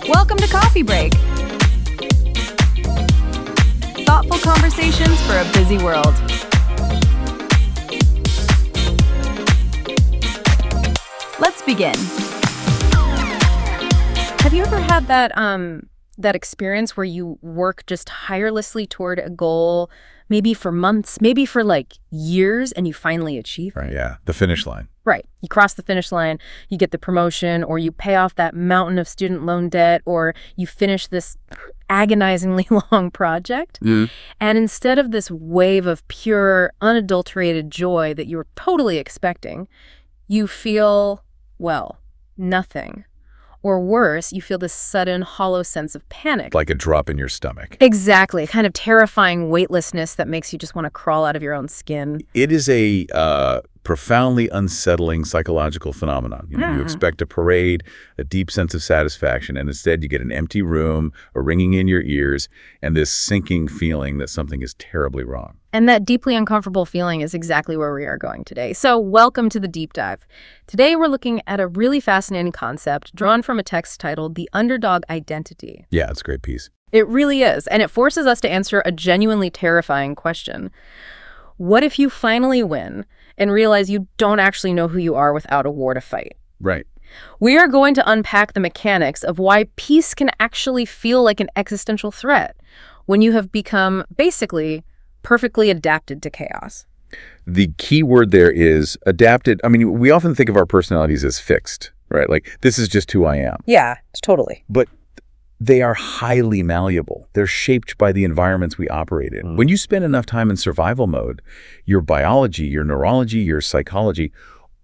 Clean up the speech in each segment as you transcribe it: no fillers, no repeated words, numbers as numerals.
Welcome to Coffee Break. Thoughtful conversations for a busy world. Let's begin. Have you ever had that experience where you work just tirelessly toward a goal, maybe for months, maybe for like years, and you finally achieve it? Right, yeah. The finish line. Right. You cross the finish line, you get the promotion, or you pay off that mountain of student loan debt, or you finish this agonizingly long project. Mm. And instead of this wave of pure, unadulterated joy that you were totally expecting, you feel, well, nothing. Or worse, you feel this sudden, hollow sense of panic. Like a drop in your stomach. Exactly. A kind of terrifying weightlessness that makes you just want to crawl out of your own skin. It is a profoundly unsettling psychological phenomenon. You expect a parade, a deep sense of satisfaction, and instead you get an empty room, a ringing in your ears, and this sinking feeling that something is terribly wrong. And that deeply uncomfortable feeling is exactly where we are going today. So welcome to the deep dive. Today we're looking at a really fascinating concept drawn from a text titled The Underdog Identity. Yeah, it's a great piece. It really is. And it forces us to answer a genuinely terrifying question. What if you finally win and realize you don't actually know who you are without a war to fight? Right. We are going to unpack the mechanics of why peace can actually feel like an existential threat when you have become basically perfectly adapted to chaos. The key word there is adapted. I mean, we often think of our personalities as fixed, right? Like, this is just who I am. Yeah, totally. But they are highly malleable. They're shaped by the environments we operate in. When you spend enough time in survival mode, your biology, your neurology, your psychology,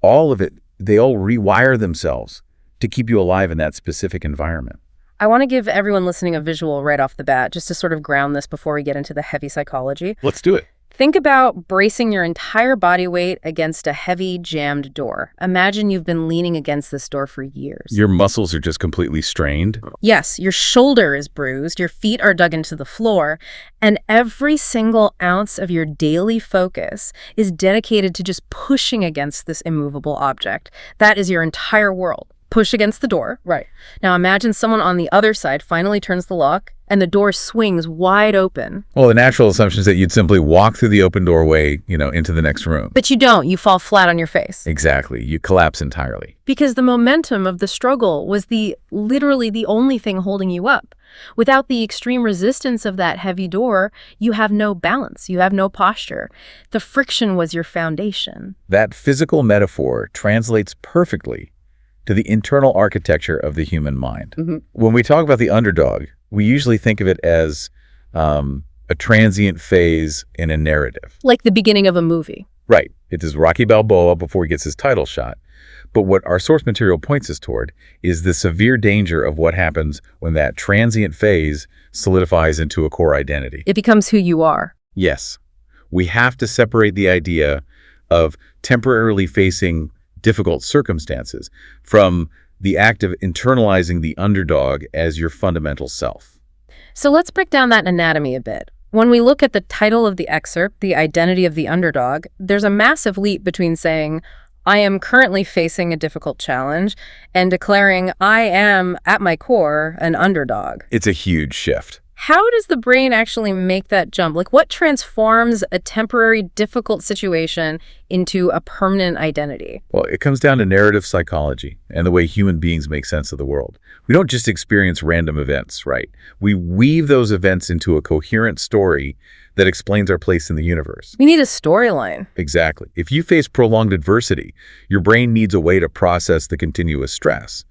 all of it, they all rewire themselves to keep you alive in that specific environment. I want to give everyone listening a visual right off the bat, just to sort of ground this before we get into the heavy psychology. Let's do it. Think about bracing your entire body weight against a heavy, jammed door. Imagine you've been leaning against this door for years. Your muscles are just completely strained. Yes, your shoulder is bruised, your feet are dug into the floor, and every single ounce of your daily focus is dedicated to just pushing against this immovable object. That is your entire world. Push against the door. Right. Now imagine someone on the other side finally turns the lock and the door swings wide open. Well, the natural assumption is that you'd simply walk through the open doorway, into the next room. But you don't. You fall flat on your face. Exactly. You collapse entirely. Because the momentum of the struggle was literally the only thing holding you up. Without the extreme resistance of that heavy door, you have no balance. You have no posture. The friction was your foundation. That physical metaphor translates perfectly to the internal architecture of the human mind. Mm-hmm. When we talk about the underdog, we usually think of it as a transient phase in a narrative. Like the beginning of a movie. Right. It is Rocky Balboa before he gets his title shot. But what our source material points us toward is the severe danger of what happens when that transient phase solidifies into a core identity. It becomes who you are. Yes. We have to separate the idea of temporarily facing difficult circumstances from the act of internalizing the underdog as your fundamental self. So let's break down that anatomy a bit. When we look at the title of the excerpt, The Identity of the Underdog, there's a massive leap between saying, I am currently facing a difficult challenge, and declaring I am, at my core, an underdog. It's a huge shift. How does the brain actually make that jump? Like, what transforms a temporary, difficult situation into a permanent identity? Well, it comes down to narrative psychology and the way human beings make sense of the world. We don't just experience random events, right? We weave those events into a coherent story that explains our place in the universe. We need a storyline. Exactly. If you face prolonged adversity, your brain needs a way to process the continuous stress.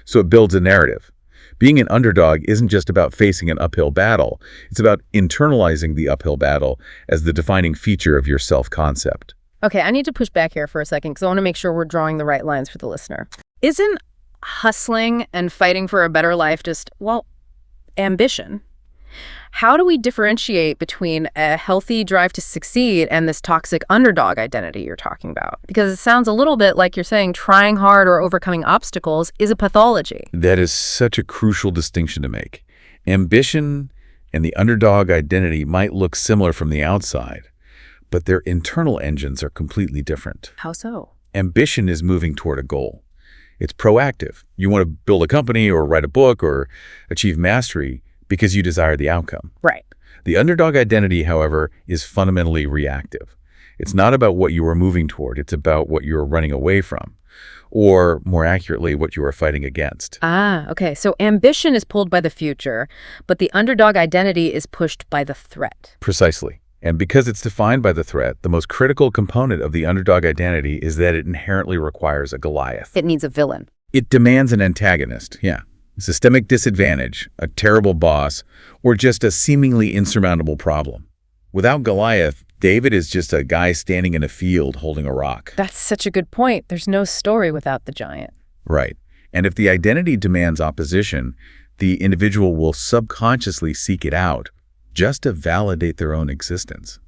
So it builds a narrative. Being an underdog isn't just about facing an uphill battle. It's about internalizing the uphill battle as the defining feature of your self-concept. Okay, I need to push back here for a second because I want to make sure we're drawing the right lines for the listener. Isn't hustling and fighting for a better life just, ambition? How do we differentiate between a healthy drive to succeed and this toxic underdog identity you're talking about? Because it sounds a little bit like you're saying trying hard or overcoming obstacles is a pathology. That is such a crucial distinction to make. Ambition and the underdog identity might look similar from the outside, but their internal engines are completely different. How so? Ambition is moving toward a goal. It's proactive. You want to build a company or write a book or achieve mastery because you desire the outcome. Right. The underdog identity, however, is fundamentally reactive. It's not about what you are moving toward. It's about what you are running away from, or more accurately, what you are fighting against. Okay. So ambition is pulled by the future, but the underdog identity is pushed by the threat. Precisely. And because it's defined by the threat, the most critical component of the underdog identity is that it inherently requires a Goliath. It needs a villain. It demands an antagonist, yeah. Systemic disadvantage, a terrible boss, or just a seemingly insurmountable problem. Without Goliath, David is just a guy standing in a field holding a rock. That's such a good point. There's no story without the giant. Right. And if the identity demands opposition, the individual will subconsciously seek it out just to validate their own existence.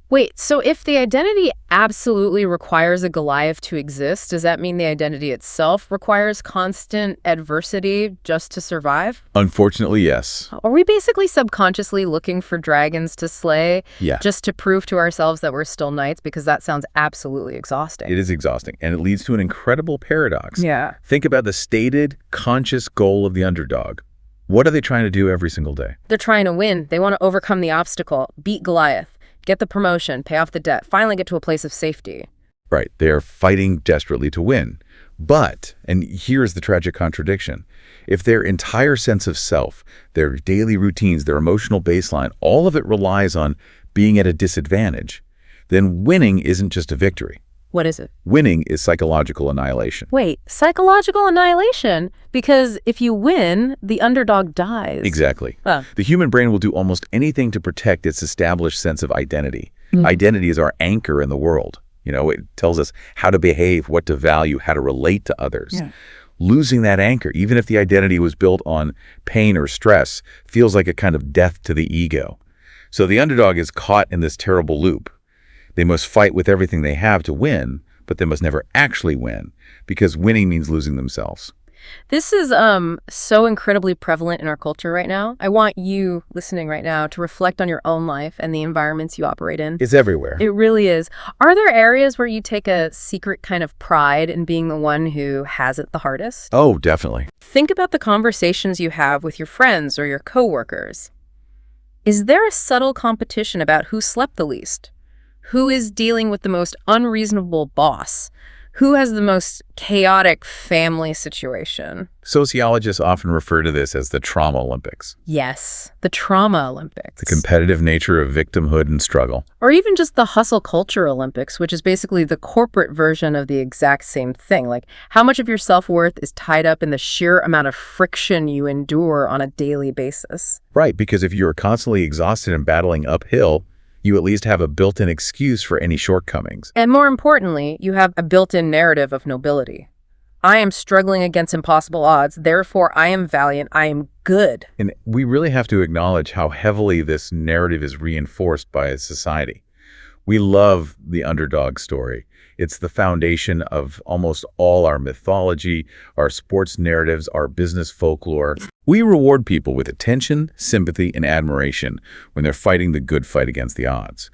Wait, so if the identity absolutely requires a Goliath to exist, does that mean the identity itself requires constant adversity just to survive? Unfortunately, yes. Are we basically subconsciously looking for dragons to slay Yeah. just to prove to ourselves that we're still knights? Because that sounds absolutely exhausting. It is exhausting, and it leads to an incredible paradox. Yeah. Think about the stated, conscious goal of the underdog. What are they trying to do every single day? They're trying to win. They want to overcome the obstacle, beat Goliath, get the promotion, pay off the debt, finally get to a place of safety. Right. They are fighting desperately to win. But, and here's the tragic contradiction, if their entire sense of self, their daily routines, their emotional baseline, all of it relies on being at a disadvantage, then winning isn't just a victory. What is it? Winning is psychological annihilation. Wait, psychological annihilation? Because if you win, the underdog dies. Exactly. Oh. The human brain will do almost anything to protect its established sense of identity. Identity is our anchor in the world. You know, it tells us how to behave, what to value, how to relate to others. Yeah. Losing that anchor, even if the identity was built on pain or stress, feels like a kind of death to the ego. So the underdog is caught in this terrible loop. They must fight with everything they have to win, but they must never actually win, because winning means losing themselves. This is so incredibly prevalent in our culture right now. I want you listening right now to reflect on your own life and the environments you operate in. It's everywhere. It really is. Are there areas where you take a secret kind of pride in being the one who has it the hardest? Oh, definitely. Think about the conversations you have with your friends or your coworkers. Is there a subtle competition about who slept the least? Who is dealing with the most unreasonable boss? Who has the most chaotic family situation? Sociologists often refer to this as the trauma Olympics, Yes, the trauma Olympics. the competitive nature of victimhood and struggle. Or even just the hustle culture Olympics, which is basically the corporate version of the exact same thing. Like, how much of your self-worth is tied up in the sheer amount of friction you endure on a daily basis? Right, because if you're constantly exhausted and battling uphill, you at least have a built-in excuse for any shortcomings. And more importantly, you have a built-in narrative of nobility. I am struggling against impossible odds, therefore I am valiant, I am good. And we really have to acknowledge how heavily this narrative is reinforced by society. We love the underdog story. It's the foundation of almost all our mythology, our sports narratives, our business folklore. We reward people with attention, sympathy, and admiration when they're fighting the good fight against the odds.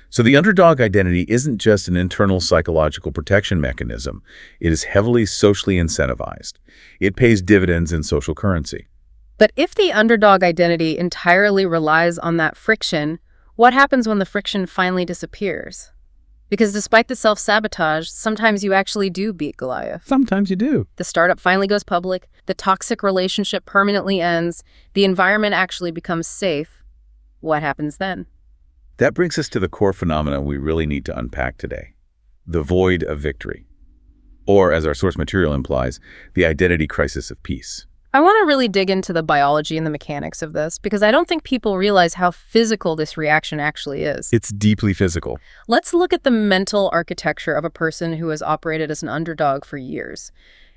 So the underdog identity isn't just an internal psychological protection mechanism. It is heavily socially incentivized. It pays dividends in social currency. But if the underdog identity entirely relies on that friction, what happens when the friction finally disappears? Because despite the self-sabotage, sometimes you actually do beat Goliath. Sometimes you do. The startup finally goes public, the toxic relationship permanently ends, the environment actually becomes safe. What happens then? That brings us to the core phenomenon we really need to unpack today: the void of victory. Or, as our source material implies, the identity crisis of peace. I want to really dig into the biology and the mechanics of this because I don't think people realize how physical this reaction actually is. It's deeply physical. Let's look at the mental architecture of a person who has operated as an underdog for years.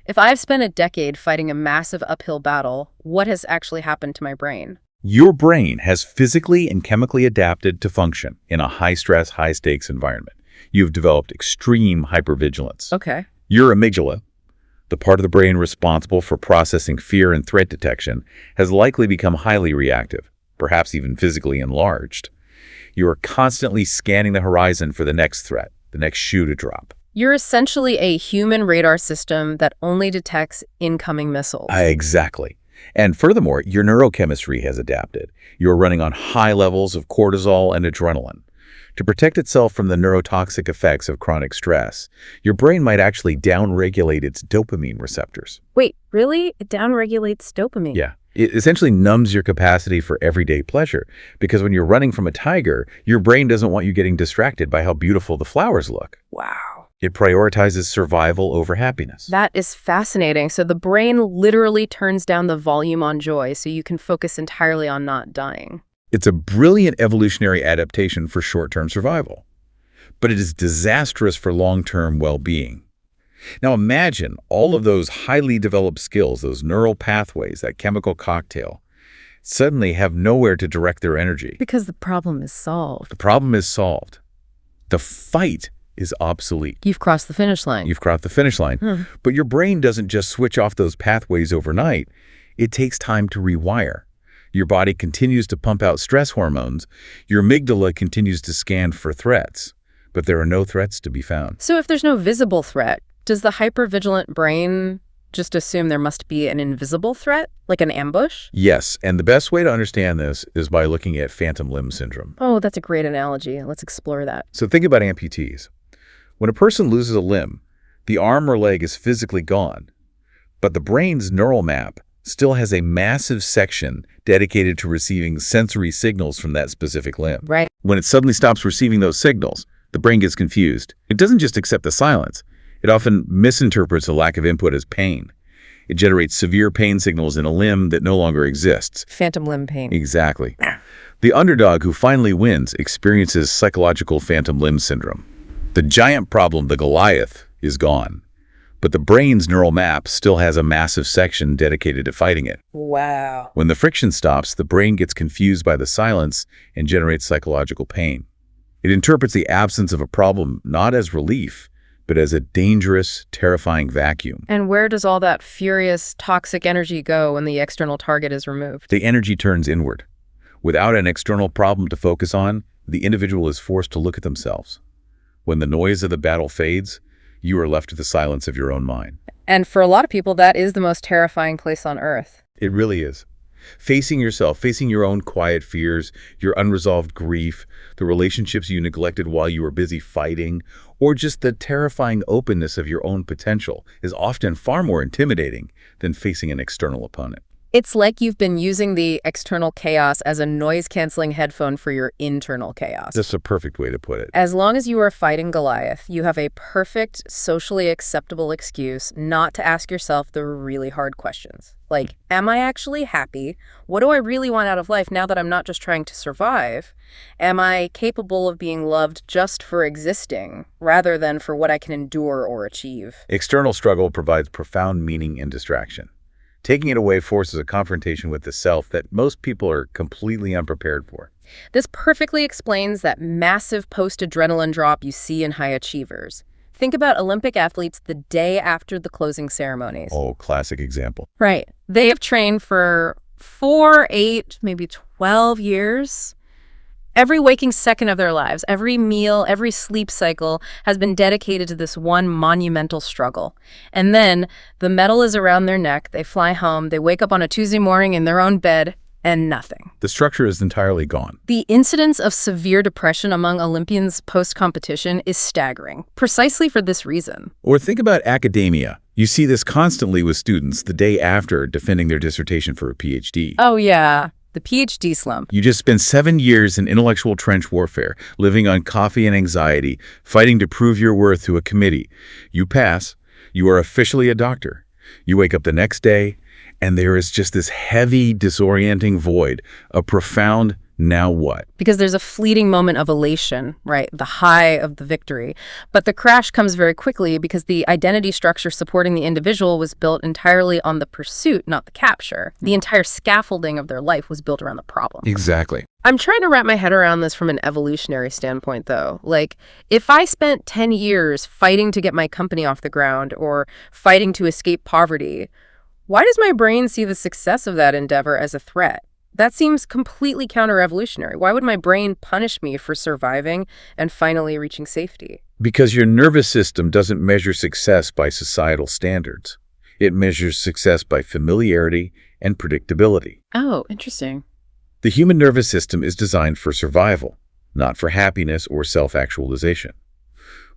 If I've spent a decade fighting a massive uphill battle, what has actually happened to my brain? Your brain has physically and chemically adapted to function in a high-stress, high-stakes environment. You've developed extreme hypervigilance. Okay. Your amygdala, the part of the brain responsible for processing fear and threat detection, has likely become highly reactive, perhaps even physically enlarged. You are constantly scanning the horizon for the next threat, the next shoe to drop. You're essentially a human radar system that only detects incoming missiles. Exactly. And furthermore, your neurochemistry has adapted. You're running on high levels of cortisol and adrenaline. To protect itself from the neurotoxic effects of chronic stress, your brain might actually downregulate its dopamine receptors. Wait, really? It downregulates dopamine? Yeah. It essentially numbs your capacity for everyday pleasure, because when you're running from a tiger, your brain doesn't want you getting distracted by how beautiful the flowers look. Wow. It prioritizes survival over happiness. That is fascinating. So the brain literally turns down the volume on joy so you can focus entirely on not dying. It's a brilliant evolutionary adaptation for short-term survival, but it is disastrous for long-term well-being. Now imagine all of those highly developed skills, those neural pathways, that chemical cocktail, suddenly have nowhere to direct their energy. Because the problem is solved. The problem is solved. The fight is obsolete. You've crossed the finish line. You've crossed the finish line. But your brain doesn't just switch off those pathways overnight. It takes time to rewire. Your body continues to pump out stress hormones. Your amygdala continues to scan for threats. But there are no threats to be found. So if there's no visible threat, does the hypervigilant brain just assume there must be an invisible threat, like an ambush? Yes, and the best way to understand this is by looking at phantom limb syndrome. Oh, that's a great analogy. Let's explore that. So think about amputees. When a person loses a limb, the arm or leg is physically gone, but the brain's neural map still has a massive section dedicated to receiving sensory signals from that specific limb. Right. When it suddenly stops receiving those signals, the brain gets confused. It doesn't just accept the silence. It often misinterprets a lack of input as pain. It generates severe pain signals in a limb that no longer exists. Phantom limb pain. Exactly. The underdog who finally wins experiences psychological phantom limb syndrome. The giant problem, the Goliath, is gone, but the brain's neural map still has a massive section dedicated to fighting it. Wow. When the friction stops, the brain gets confused by the silence and generates psychological pain. It interprets the absence of a problem not as relief, but as a dangerous, terrifying vacuum. And where does all that furious, toxic energy go when the external target is removed? The energy turns inward. Without an external problem to focus on, the individual is forced to look at themselves. When the noise of the battle fades, you are left to the silence of your own mind. And for a lot of people, that is the most terrifying place on earth. It really is. Facing yourself, facing your own quiet fears, your unresolved grief, the relationships you neglected while you were busy fighting, or just the terrifying openness of your own potential is often far more intimidating than facing an external opponent. It's like you've been using the external chaos as a noise-canceling headphone for your internal chaos. That's a perfect way to put it. As long as you are fighting Goliath, you have a perfect, socially acceptable excuse not to ask yourself the really hard questions. Like, am I actually happy? What do I really want out of life now that I'm not just trying to survive? Am I capable of being loved just for existing, rather than for what I can endure or achieve? External struggle provides profound meaning and distraction. Taking it away forces a confrontation with the self that most people are completely unprepared for. This perfectly explains that massive post-adrenaline drop you see in high achievers. Think about Olympic athletes the day after the closing ceremonies. Oh, classic example. Right. They have trained for 4, 8, maybe 12 years. Every waking second of their lives, every meal, every sleep cycle has been dedicated to this one monumental struggle. And then the medal is around their neck, they fly home, they wake up on a Tuesday morning in their own bed, and nothing. The structure is entirely gone. The incidence of severe depression among Olympians post-competition is staggering, precisely for this reason. Or think about academia. You see this constantly with students the day after defending their dissertation for a PhD. Oh yeah. The PhD slump. You just spent 7 years in intellectual trench warfare, living on coffee and anxiety, fighting to prove your worth to a committee. You pass. You are officially a doctor. You wake up the next day, and there is just this heavy, disorienting void, a profound now what? Because there's a fleeting moment of elation, right? The high of the victory. But the crash comes very quickly because the identity structure supporting the individual was built entirely on the pursuit, not the capture. The entire scaffolding of their life was built around the problem. Exactly. I'm trying to wrap my head around this from an evolutionary standpoint, though. Like, if I spent 10 years fighting to get my company off the ground or fighting to escape poverty, why does my brain see the success of that endeavor as a threat? That seems completely counter-revolutionary. Why would my brain punish me for surviving and finally reaching safety? Because your nervous system doesn't measure success by societal standards. It measures success by familiarity and predictability. Oh, interesting. The human nervous system is designed for survival, not for happiness or self-actualization.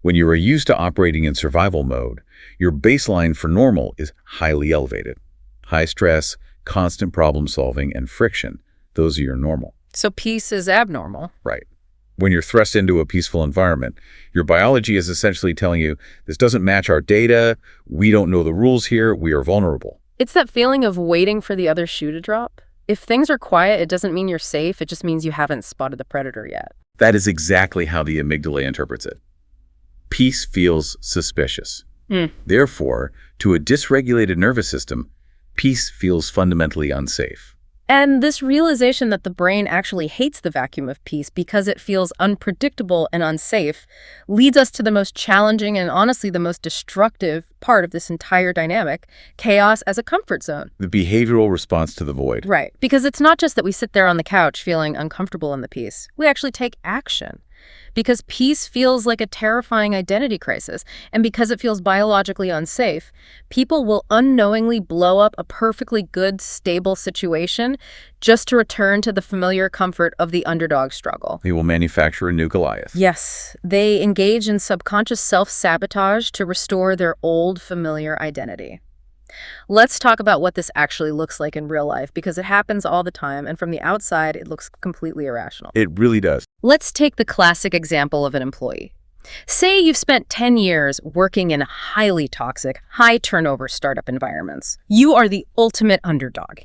When you are used to operating in survival mode, your baseline for normal is highly elevated. High stress, constant problem solving, and friction. Those are your normal. So peace is abnormal. Right. When you're thrust into a peaceful environment, your biology is essentially telling you, this doesn't match our data, we don't know the rules here, we are vulnerable. It's that feeling of waiting for the other shoe to drop. If things are quiet, it doesn't mean you're safe, it just means you haven't spotted the predator yet. That is exactly how the amygdala interprets it. Peace feels suspicious. Therefore, to a dysregulated nervous system, peace feels fundamentally unsafe. And this realization that the brain actually hates the vacuum of peace because it feels unpredictable and unsafe leads us to the most challenging and honestly the most destructive part of this entire dynamic, chaos as a comfort zone. The behavioral response to the void. Right, because it's not just that we sit there on the couch feeling uncomfortable in the peace. We actually take action. Because peace feels like a terrifying identity crisis, and because it feels biologically unsafe, people will unknowingly blow up a perfectly good, stable situation just to return to the familiar comfort of the underdog struggle. They will manufacture a new Goliath. Yes, they engage in subconscious self-sabotage to restore their old, familiar identity. Let's talk about what this actually looks like in real life, because it happens all the time, and from the outside, it looks completely irrational. It really does. Let's take the classic example of an employee. Say you've spent 10 years working in highly toxic, high-turnover startup environments. You are the ultimate underdog,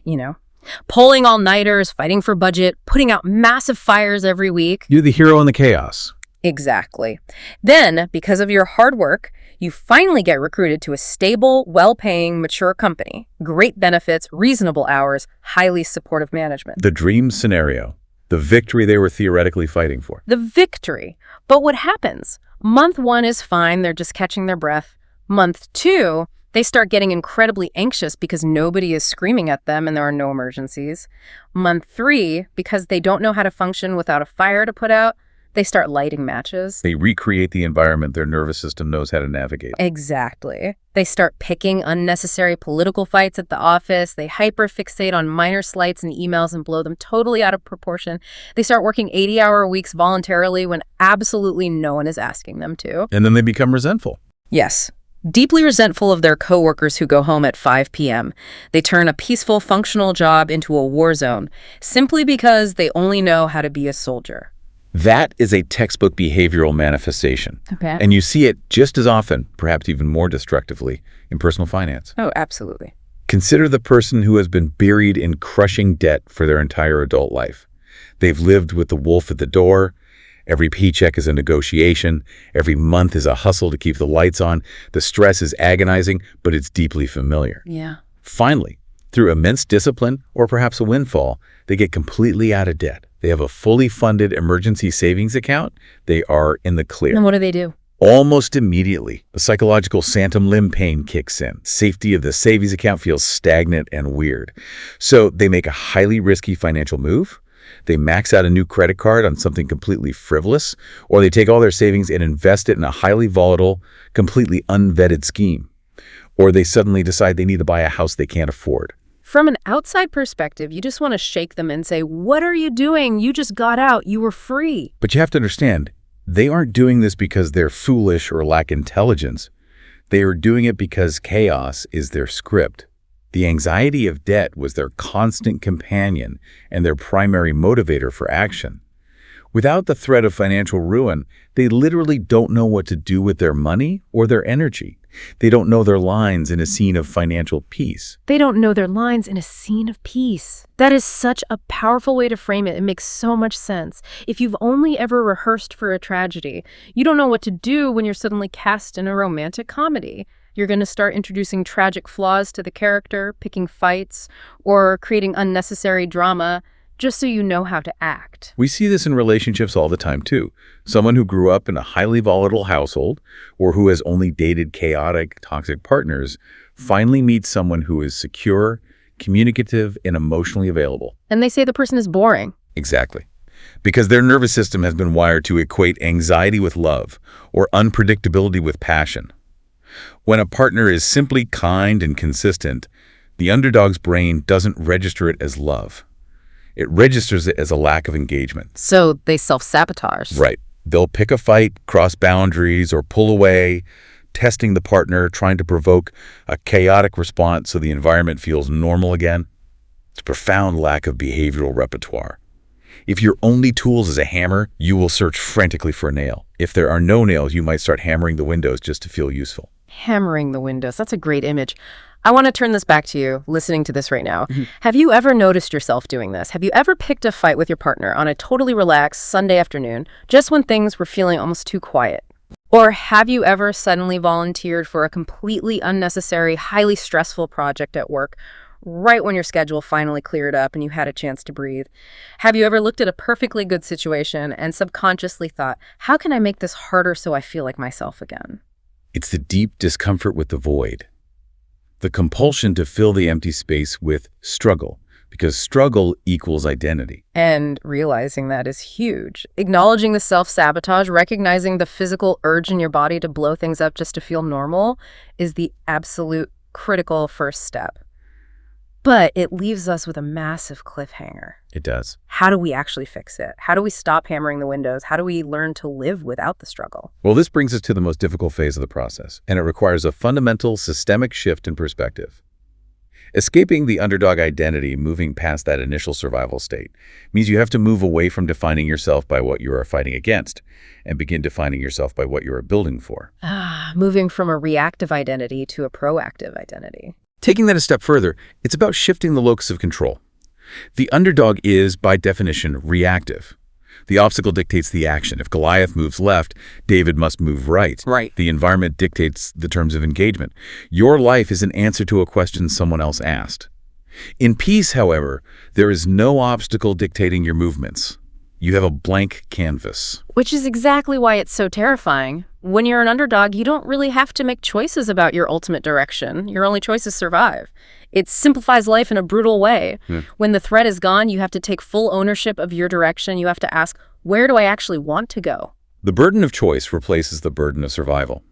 pulling all-nighters, fighting for budget, putting out massive fires every week. You're the hero in the chaos. Exactly. Then, because of your hard work, you finally get recruited to a stable, well-paying, mature company. Great benefits, reasonable hours, highly supportive management. The dream scenario. The victory they were theoretically fighting for. The victory. But what happens? Month 1 is fine, they're just catching their breath. Month 2, they start getting incredibly anxious because nobody is screaming at them and there are no emergencies. Month 3, because they don't know how to function without a fire to put out, they start lighting matches. They recreate the environment their nervous system knows how to navigate. Exactly. They start picking unnecessary political fights at the office. They hyperfixate on minor slights in emails and blow them totally out of proportion. They start working 80-hour weeks voluntarily when absolutely no one is asking them to. And then they become resentful. Yes. Deeply resentful of their coworkers who go home at 5 p.m. They turn a peaceful, functional job into a war zone simply because they only know how to be a soldier. That is a textbook behavioral manifestation. Okay. And you see it just as often, perhaps even more destructively, in personal finance. Oh, absolutely. Consider the person who has been buried in crushing debt for their entire adult life. They've lived with the wolf at the door. Every paycheck is a negotiation. Every month is a hustle to keep the lights on. The stress is agonizing, but it's deeply familiar. Yeah. Finally, through immense discipline or perhaps a windfall, they get completely out of debt. They have a fully funded emergency savings account. They are in the clear. And what do? Almost immediately, a psychological phantom limb pain kicks in. Safety of the savings account feels stagnant and weird. So they make a highly risky financial move. They max out a new credit card on something completely frivolous, or they take all their savings and invest it in a highly volatile, completely unvetted scheme. Or they suddenly decide they need to buy a house they can't afford. From an outside perspective, you just want to shake them and say, what are you doing? You just got out. You were free. But you have to understand, they aren't doing this because they're foolish or lack intelligence. They are doing it because chaos is their script. The anxiety of debt was their constant companion and their primary motivator for action. Without the threat of financial ruin, they literally don't know what to do with their money or their energy. They don't know their lines in a scene of financial peace. They don't know their lines in a scene of peace. That is such a powerful way to frame it. It makes so much sense. If you've only ever rehearsed for a tragedy, you don't know what to do when you're suddenly cast in a romantic comedy. You're going to start introducing tragic flaws to the character, picking fights, or creating unnecessary drama, just so you know how to act. We see this in relationships all the time, too. Someone who grew up in a highly volatile household or who has only dated chaotic, toxic partners finally meets someone who is secure, communicative, and emotionally available. And they say the person is boring. Exactly. Because their nervous system has been wired to equate anxiety with love or unpredictability with passion. When a partner is simply kind and consistent, the underdog's brain doesn't register it as love. It registers it as a lack of engagement. So they self-sabotage. Right. They'll pick a fight, cross boundaries, or pull away, testing the partner, trying to provoke a chaotic response so the environment feels normal again. It's a profound lack of behavioral repertoire. If your only tools is a hammer, you will search frantically for a nail. If there are no nails, you might start hammering the windows just to feel useful. Hammering the windows. That's a great image. I want to turn this back to you, listening to this right now. Have you ever noticed yourself doing this? Have you ever picked a fight with your partner on a totally relaxed Sunday afternoon, just when things were feeling almost too quiet? Or have you ever suddenly volunteered for a completely unnecessary, highly stressful project at work, right when your schedule finally cleared up and you had a chance to breathe? Have you ever looked at a perfectly good situation and subconsciously thought, how can I make this harder so I feel like myself again? It's the deep discomfort with the void. The compulsion to fill the empty space with struggle, because struggle equals identity. And realizing that is huge. Acknowledging the self-sabotage, recognizing the physical urge in your body to blow things up just to feel normal is the absolute critical first step. But it leaves us with a massive cliffhanger. It does. How do we actually fix it? How do we stop hammering the windows? How do we learn to live without the struggle? Well, this brings us to the most difficult phase of the process, and it requires a fundamental systemic shift in perspective. Escaping the underdog identity, moving past that initial survival state, means you have to move away from defining yourself by what you are fighting against and begin defining yourself by what you are building for. Moving from a reactive identity to a proactive identity. Taking that a step further, it's about shifting the locus of control. The underdog is, by definition, reactive. The obstacle dictates the action. If Goliath moves left, David must move right. Right. The environment dictates the terms of engagement. Your life is an answer to a question someone else asked. In peace, however, there is no obstacle dictating your movements. You have a blank canvas. Which is exactly why it's so terrifying. When you're an underdog, you don't really have to make choices about your ultimate direction. Your only choice is survive. It simplifies life in a brutal way. When the threat is gone, you have to take full ownership of your direction. You have to ask, where do I actually want to go? The burden of choice replaces the burden of survival.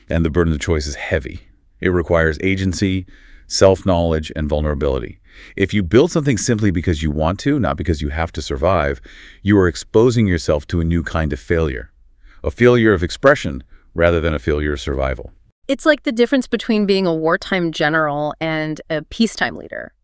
And the burden of choice is heavy. It requires agency, self-knowledge, and vulnerability. If you build something simply because you want to, not because you have to survive, you are exposing yourself to a new kind of failure. A failure of expression rather than a failure of survival. It's like the difference between being a wartime general and a peacetime leader.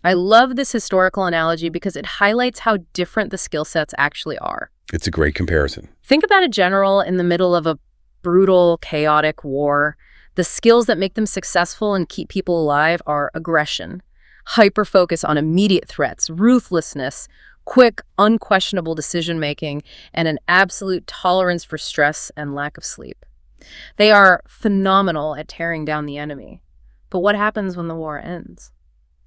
I love this historical analogy because it highlights how different the skill sets actually are. It's a great comparison. Think about a general in the middle of a brutal, chaotic war. The skills that make them successful and keep people alive are aggression, hyper-focus on immediate threats, ruthlessness, quick, unquestionable decision-making, and an absolute tolerance for stress and lack of sleep. They are phenomenal at tearing down the enemy. But what happens when the war ends?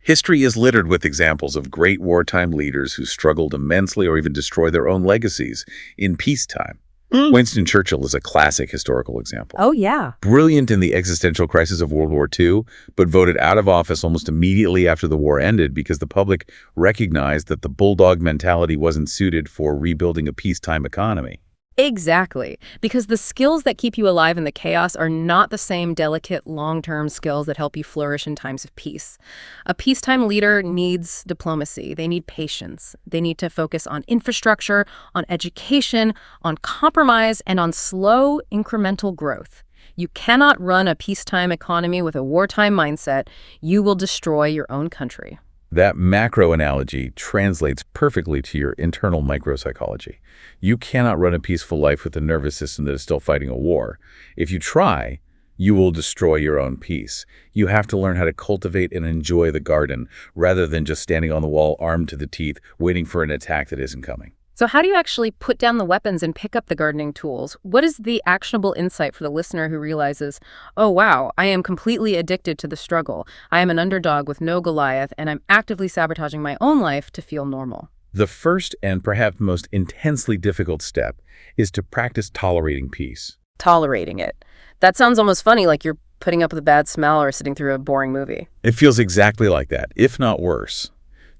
History is littered with examples of great wartime leaders who struggled immensely or even destroyed their own legacies in peacetime. Winston Churchill is a classic historical example. Oh, yeah. Brilliant in the existential crisis of World War II, but voted out of office almost immediately after the war ended because the public recognized that the bulldog mentality wasn't suited for rebuilding a peacetime economy. Exactly. Because the skills that keep you alive in the chaos are not the same delicate, long-term skills that help you flourish in times of peace. A peacetime leader needs diplomacy. They need patience. They need to focus on infrastructure, on education, on compromise, and on slow, incremental growth. You cannot run a peacetime economy with a wartime mindset. You will destroy your own country. That macro analogy translates perfectly to your internal micropsychology. You cannot run a peaceful life with a nervous system that is still fighting a war. If you try, you will destroy your own peace. You have to learn how to cultivate and enjoy the garden rather than just standing on the wall armed to the teeth, waiting for an attack that isn't coming. So how do you actually put down the weapons and pick up the gardening tools? What is the actionable insight for the listener who realizes, oh, wow, I am completely addicted to the struggle. I am an underdog with no Goliath, and I'm actively sabotaging my own life to feel normal? The first and perhaps most intensely difficult step is to practice tolerating peace. Tolerating it. That sounds almost funny, like you're putting up with a bad smell or sitting through a boring movie. It feels exactly like that, if not worse.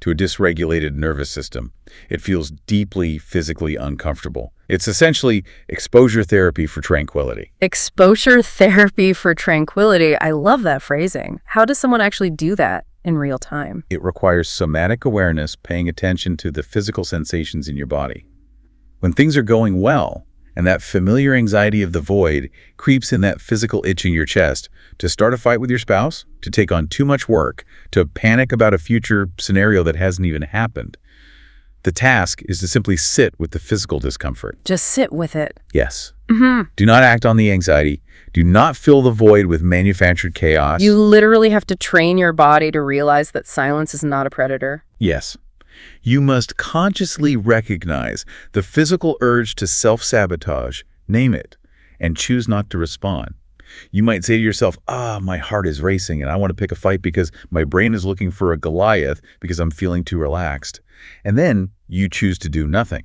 To a dysregulated nervous system, it feels deeply physically uncomfortable. It's essentially exposure therapy for tranquility. Exposure therapy for tranquility. I love that phrasing. How does someone actually do that in real time? It requires somatic awareness, paying attention to the physical sensations in your body. When things are going well, and that familiar anxiety of the void creeps in, that physical itch in your chest, to start a fight with your spouse, to take on too much work, to panic about a future scenario that hasn't even happened. The task is to simply sit with the physical discomfort. Just sit with it. Yes. Do not act on the anxiety. Do not fill the void with manufactured chaos. You literally have to train your body to realize that silence is not a predator. Yes. You must consciously recognize the physical urge to self-sabotage, name it, and choose not to respond. You might say to yourself, my heart is racing and I want to pick a fight because my brain is looking for a Goliath because I'm feeling too relaxed. And then you choose to do nothing.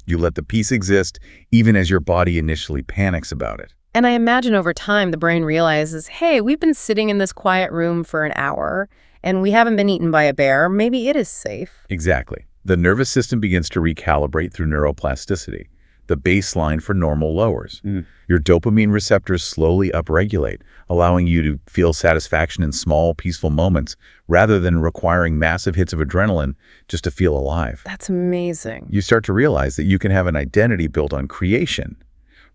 You let the peace exist even as your body initially panics about it. And I imagine over time the brain realizes, hey, we've been sitting in this quiet room for an hour and we haven't been eaten by a bear. Maybe it is safe. Exactly. The nervous system begins to recalibrate through neuroplasticity. The baseline for normal lowers. Your dopamine receptors slowly upregulate, allowing you to feel satisfaction in small, peaceful moments rather than requiring massive hits of adrenaline just to feel alive. That's amazing. You start to realize that you can have an identity built on creation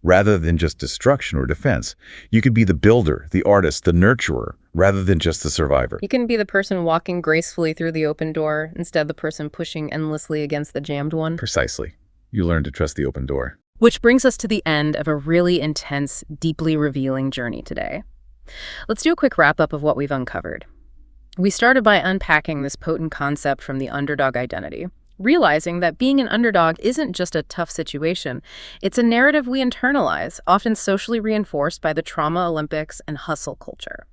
rather than just destruction or defense. You could be the builder, the artist, the nurturer, rather than just the survivor. You can be the person walking gracefully through the open door instead of the person pushing endlessly against the jammed one. Precisely. You learn to trust the open door. Which brings us to the end of a really intense, deeply revealing journey today. Let's do a quick wrap-up of what we've uncovered. We started by unpacking this potent concept from the underdog identity, realizing that being an underdog isn't just a tough situation. It's a narrative we internalize, often socially reinforced by the trauma Olympics and hustle culture.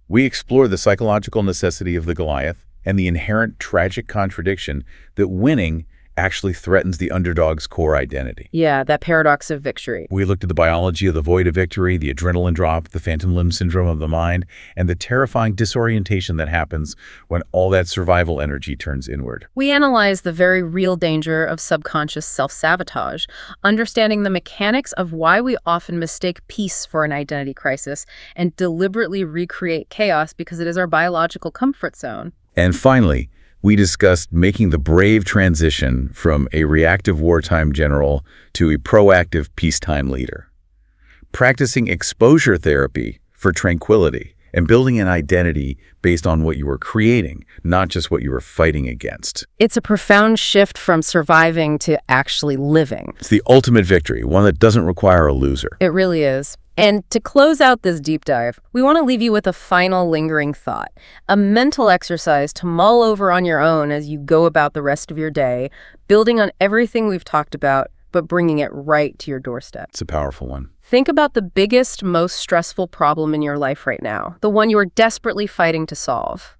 We explore the psychological necessity of the Goliath and the inherent tragic contradiction that winning actually threatens the underdog's core identity. Yeah, that paradox of victory. We looked at the biology of the void of victory, the adrenaline drop, the phantom limb syndrome of the mind, and the terrifying disorientation that happens when all that survival energy turns inward. We analyzed the very real danger of subconscious self-sabotage, understanding the mechanics of why we often mistake peace for an identity crisis and deliberately recreate chaos because it is our biological comfort zone. And finally, we discussed making the brave transition from a reactive wartime general to a proactive peacetime leader. Practicing exposure therapy for tranquility and building an identity based on what you were creating, not just what you were fighting against. It's a profound shift from surviving to actually living. It's the ultimate victory, one that doesn't require a loser. It really is. And to close out this deep dive, we want to leave you with a final lingering thought, a mental exercise to mull over on your own as you go about the rest of your day, building on everything we've talked about, but bringing it right to your doorstep. It's a powerful one. Think about the biggest, most stressful problem in your life right now, the one you are desperately fighting to solve.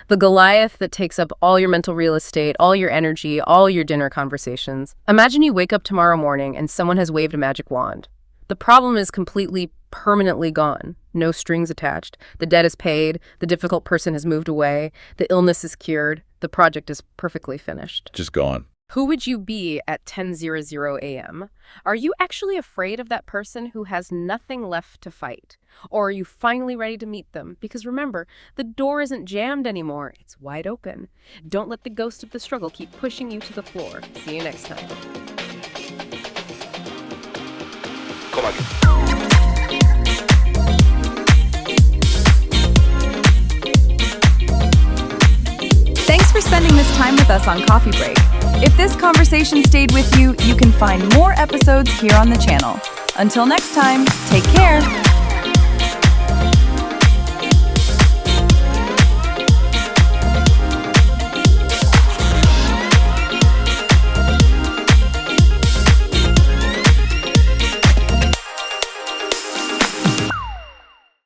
The Goliath that takes up all your mental real estate, all your energy, all your dinner conversations. Imagine you wake up tomorrow morning and someone has waved a magic wand. The problem is completely, permanently gone. No strings attached. The debt is paid. The difficult person has moved away. The illness is cured. The project is perfectly finished. Just gone. Who would you be at 10:00 a.m.? Are you actually afraid of that person who has nothing left to fight? Or are you finally ready to meet them? Because remember, the door isn't jammed anymore. It's wide open. Don't let the ghost of the struggle keep pushing you to the floor. See you next time. Thanks for spending this time with us on Coffee Break. If this conversation stayed with you, you can find more episodes here on the channel. Until next time, take care.